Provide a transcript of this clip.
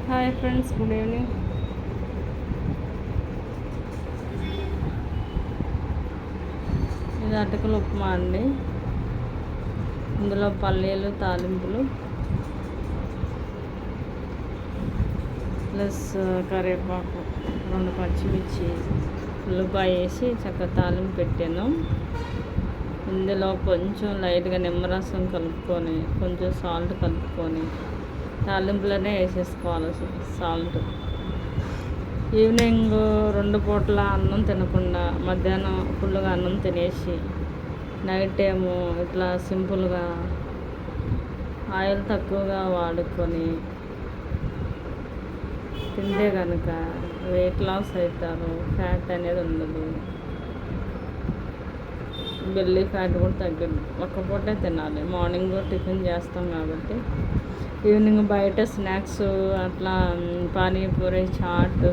Hi friends, good evening. ఇది అటుకుల ఉప్మా అండి. ఇందులో పల్లీలు తాలింపులు ప్లస్ కరివేపాకు, 2 పచ్చిమిర్చి, ఉల్లిపాయ వేసి చక్కగా తాలింపు పెట్టాను. ఇందులో కొంచెం లైట్గా నిమ్మరసం కలుపుకొని, కొంచెం సాల్ట్ కలుపుకొని తాలింపులోనే వేసేసుకోవాలి సాల్ట్. ఈవినింగ్ 2 పూటల అన్నం తినకుండా మధ్యాహ్నం ఫుల్గా అన్నం తినేసి నైట్ ఏమో ఇట్లా సింపుల్గా ఆయిల్ తక్కువగా వాడుకొని తింటే కనుక వెయిట్ లాస్ అవుతారు. ఫ్యాట్ అనేది ఉండదు, బెల్లీ ఫ్యాట్ కూడా తగ్గింది. ఒక్క పూటే తినాలి. మార్నింగ్ టిఫిన్ చేస్తాం కాబట్టి ఈవినింగ్ బయట స్నాక్స్ అట్లా పానీపూరి, చాట్